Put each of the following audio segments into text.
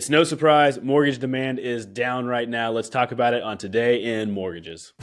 It's no surprise, mortgage demand is down right now. Let's talk about it on Today in Mortgages.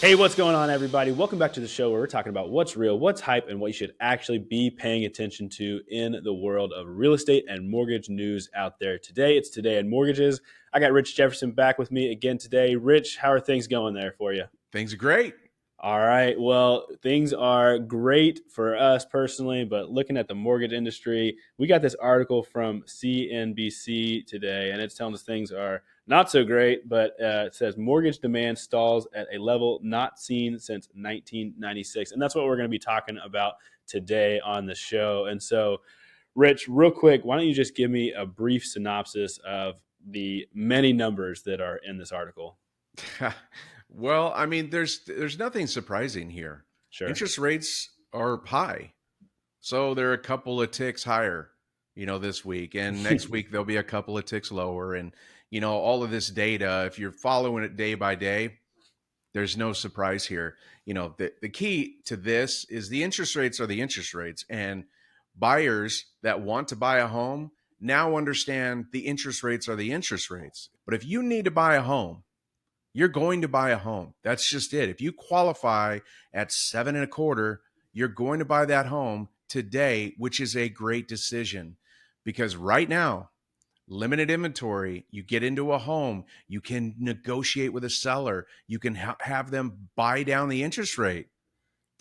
Hey, what's going on, everybody? Welcome back to the show where we're talking about what's real, what's hype, and what you should actually be paying attention to in the world of real estate and mortgage news out there. Today, it's Today in Mortgages. I got Rich Jefferson back with me again today. Rich, how are things going there for you? Things are great. All right. Well, things are great for us personally, but looking at the mortgage industry, we got this article from CNBC today, and it's telling us things are not so great, but it says mortgage demand stalls at a level not seen since 1996. And that's what we're going to be talking about today on the show. And so, Rich, real quick, why don't you just give me a brief synopsis of the many numbers that are in this article? Well, I mean, there's nothing surprising here. Sure. Interest rates are high. So they're a couple of ticks higher, this week. And next week, there'll be a couple of ticks lower. And, all of this data, if you're following it day by day, there's no surprise here. The key to this is the interest rates are the interest rates. And buyers that want to buy a home now understand the interest rates are the interest rates. But if you need to buy a home, you're going to buy a home. That's just it. If you qualify at 7.25, you're going to buy that home today, which is a great decision because right now, limited inventory, you get into a home, you can negotiate with a seller, you can have them buy down the interest rate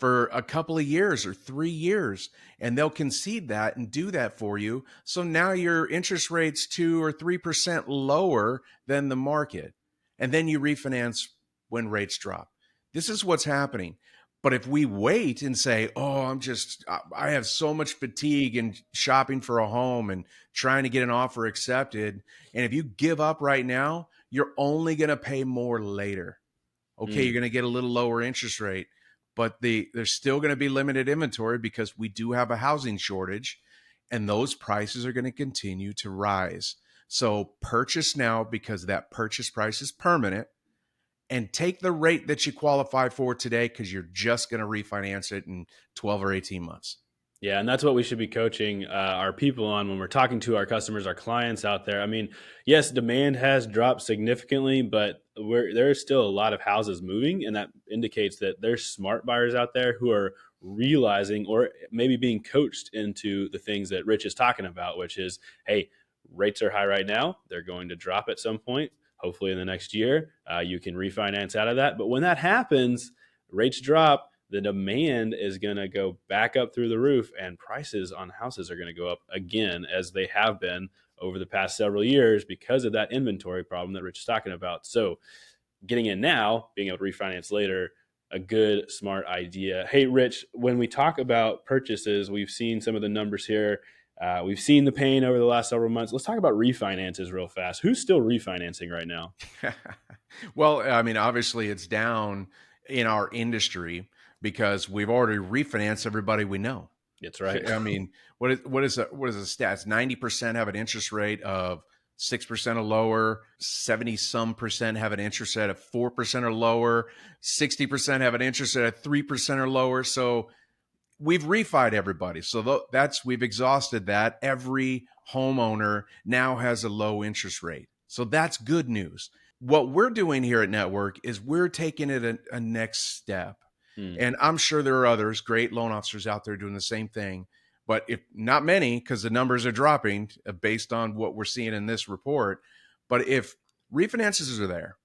for a couple of years or 3 years, and they'll concede that and do that for you. So now your interest rate's 2 or 3% lower than the market. And then you refinance when rates drop. This is what's happening. But if we wait and say, I have so much fatigue in shopping for a home and trying to get an offer accepted. And if you give up right now, you're only going to pay more later. Okay, You're going to get a little lower interest rate, but there's still going to be limited inventory because we do have a housing shortage and those prices are going to continue to rise. So purchase now because that purchase price is permanent and take the rate that you qualify for today because you're just going to refinance it in 12 or 18 months. Yeah, and that's what we should be coaching our people on when we're talking to our customers, our clients out there. I mean, yes, demand has dropped significantly, but there's still a lot of houses moving, and that indicates that there's smart buyers out there who are realizing or maybe being coached into the things that Rich is talking about, which is, hey, rates are high right now. They're going to drop at some point, hopefully in the next year. You can refinance out of that. But when that happens, rates drop, the demand is going to go back up through the roof and prices on houses are going to go up again as they have been over the past several years because of that inventory problem that Rich is talking about. So getting in now, being able to refinance later, a good, smart idea. Hey, Rich, when we talk about purchases, we've seen some of the numbers here. We've seen the pain over the last several months. Let's talk about refinances real fast. Who's still refinancing right now? Well, I mean, obviously it's down in our industry because we've already refinanced everybody we know. That's right. I mean, what is the stats? 90% have an interest rate of 6% or lower, 70% have an interest rate of 4% or lower, 60% have an interest rate of 3% or lower. So we've refied everybody. So we've exhausted that. Every homeowner now has a low interest rate. So that's good news. What we're doing here at Network is we're taking it a next step. And I'm sure there are others, great loan officers out there doing the same thing. But if not many, because the numbers are dropping based on what we're seeing in this report. But if refinances are there,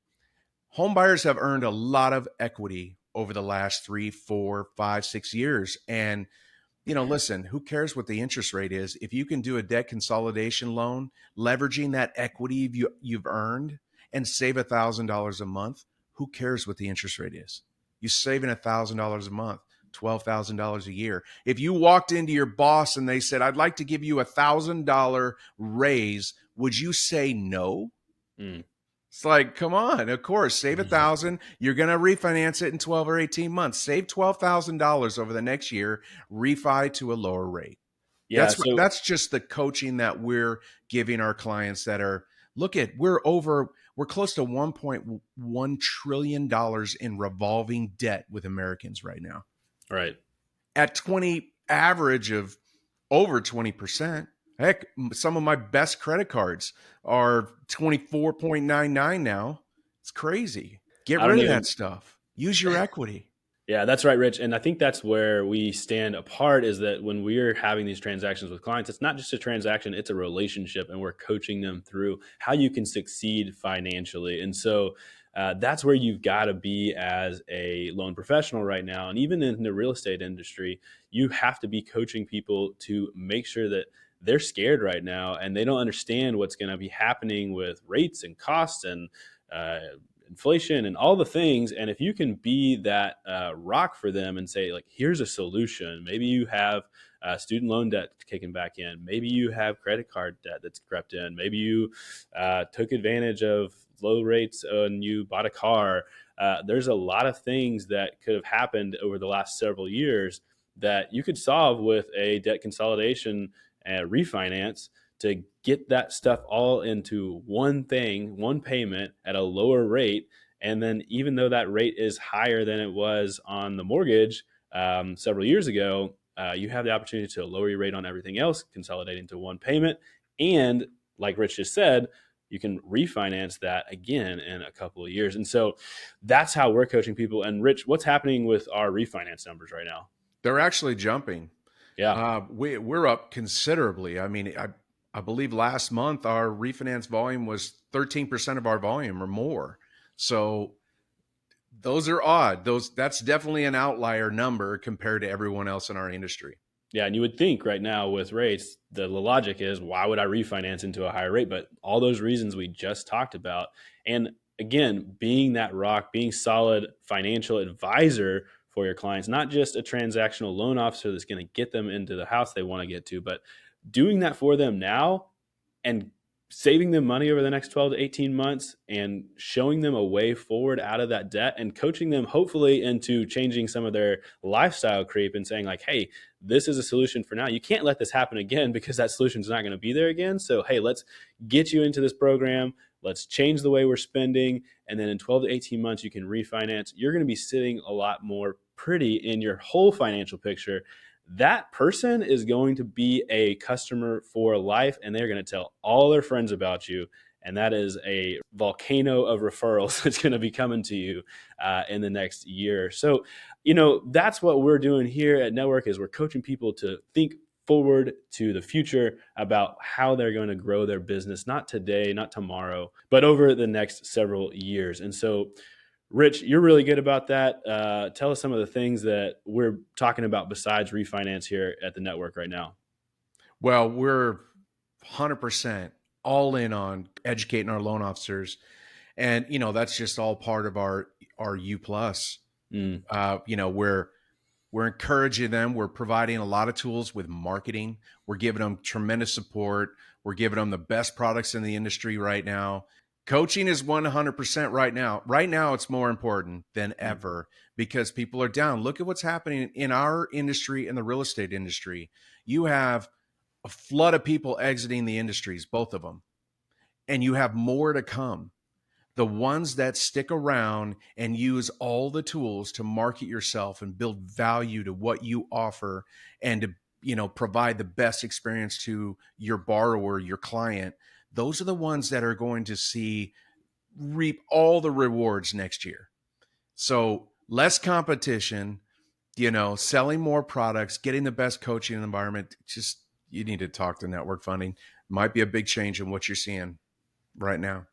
home buyers have earned a lot of equity over the last 3, 4, 5, 6 years. And, listen, who cares what the interest rate is? If you can do a debt consolidation loan, leveraging that equity you've earned and save $1,000 a month, who cares what the interest rate is? You're saving $1,000 a month, $12,000 a year. If you walked into your boss and they said, I'd like to give you $1,000 raise, would you say no? It's like, come on, of course, save $1,000. You're going to refinance it in 12 or 18 months. Save $12,000 over the next year, refi to a lower rate. Yeah, that's just the coaching that we're giving our clients that are, we're close to $1.1 trillion in revolving debt with Americans right now. Right. At average of over 20%. Heck, some of my best credit cards are 24.99 now. It's crazy. Get I don't rid of that even. stuff. Use your equity. Yeah, that's right, Rich. And I think that's where we stand apart is that when we're having these transactions with clients, it's not just a transaction, it's a relationship, and we're coaching them through how you can succeed financially. And so that's where you've got to be as a loan professional right now. And even in the real estate industry, you have to be coaching people to make sure that they're scared right now and they don't understand what's going to be happening with rates and costs and uh, inflation and all the things. And if you can be that rock for them and say, like, here's a solution. Maybe you have student loan debt kicking back in. Maybe you have credit card debt that's crept in. Maybe you took advantage of low rates and you bought a car. There's a lot of things that could have happened over the last several years that you could solve with a debt consolidation and refinance to get that stuff all into one thing, one payment at a lower rate. And then, even though that rate is higher than it was on the mortgage several years ago, you have the opportunity to lower your rate on everything else, consolidating to one payment. And like Rich just said, you can refinance that again in a couple of years. And so that's how we're coaching people. And Rich, what's happening with our refinance numbers right now? They're actually jumping. Yeah. We're up considerably. I mean, I believe last month our refinance volume was 13% of our volume or more. So those are odd. That's definitely an outlier number compared to everyone else in our industry. Yeah, and you would think right now with rates, the logic is why would I refinance into a higher rate? But all those reasons we just talked about. And again, being that rock, being solid financial advisor for your clients, not just a transactional loan officer that's going to get them into the house they want to get to, but doing that for them now and saving them money over the next 12 to 18 months and showing them a way forward out of that debt and coaching them hopefully into changing some of their lifestyle creep and saying like, hey, this is a solution for now. You can't let this happen again because that solution is not going to be there again. So, hey, let's get you into this program. Let's change the way we're spending. And then in 12 to 18 months, you can refinance. You're going to be sitting a lot more pretty in your whole financial picture. That person is going to be a customer for life and they're going to tell all their friends about you. And that is a volcano of referrals that's going to be coming to you in the next year. So, that's what we're doing here at Network is we're coaching people to think forward to the future about how they're going to grow their business, not today, not tomorrow, but over the next several years. And so, Rich, you're really good about that. Tell us some of the things that we're talking about besides refinance here at the network right now. Well, we're 100% all in on educating our loan officers. And, that's just all part of our U plus. Mm, We're encouraging them. We're providing a lot of tools with marketing. We're giving them tremendous support. We're giving them the best products in the industry right now. Coaching is 100% right now. Right now, it's more important than mm. ever because people are down. Look at what's happening in our industry and the real estate industry. You have a flood of people exiting the industries, both of them, and you have more to come. The ones that stick around and use all the tools to market yourself and build value to what you offer and to provide the best experience to your borrower, your client, those are the ones that are going to reap all the rewards next year. So less competition, selling more products, getting the best coaching environment. Just you need to talk to network funding. Might be a big change in what you're seeing right now.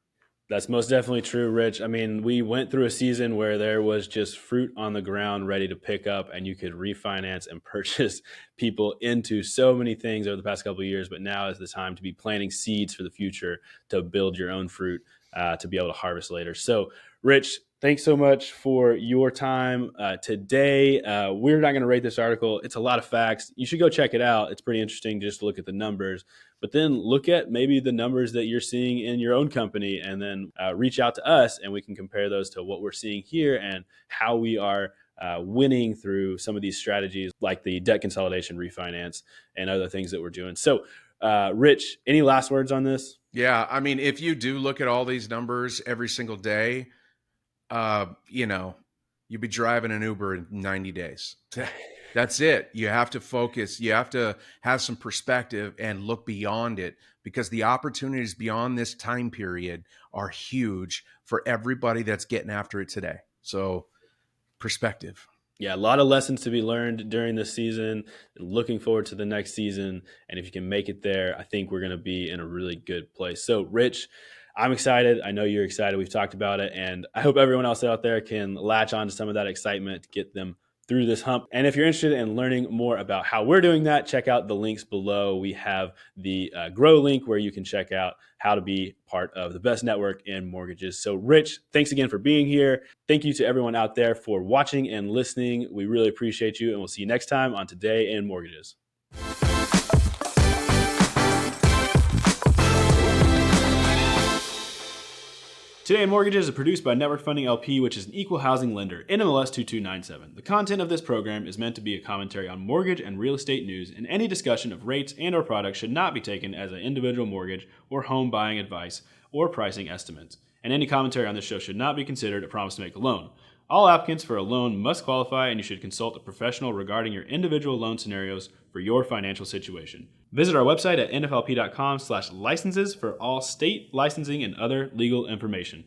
That's most definitely true, Rich. I mean, we went through a season where there was just fruit on the ground ready to pick up, and you could refinance and purchase people into so many things over the past couple of years. But now is the time to be planting seeds for the future to build your own fruit to be able to harvest later. So, Rich, thanks so much for your time today. We're not going to rate this article. It's a lot of facts. You should go check it out. It's pretty interesting just to look at the numbers, but then look at maybe the numbers that you're seeing in your own company and then reach out to us and we can compare those to what we're seeing here and how we are winning through some of these strategies like the debt consolidation refinance and other things that we're doing. So, Rich, any last words on this? Yeah, I mean, if you do look at all these numbers every single day, you'd be driving an Uber in 90 days. That's it. You have to focus. You have to have some perspective and look beyond it, because the opportunities beyond this time period are huge for everybody that's getting after it today. So, perspective. Yeah, a lot of lessons to be learned during this season. Looking forward to the next season. And if you can make it there, I think we're going to be in a really good place. So, Rich, I'm excited. I know you're excited. We've talked about it. And I hope everyone else out there can latch on to some of that excitement to get them through this hump. And if you're interested in learning more about how we're doing that, check out the links below. We have the Grow link where you can check out how to be part of the best network in mortgages. So, Rich, thanks again for being here. Thank you to everyone out there for watching and listening. We really appreciate you, and we'll see you next time on Today in Mortgages. Today in Mortgages is produced by Network Funding LP, which is an equal housing lender, NMLS 2297. The content of this program is meant to be a commentary on mortgage and real estate news, and any discussion of rates and or products should not be taken as an individual mortgage or home buying advice or pricing estimates. And any commentary on this show should not be considered a promise to make a loan. All applicants for a loan must qualify, and you should consult a professional regarding your individual loan scenarios for your financial situation. Visit our website at nflp.com/licenses for all state licensing and other legal information.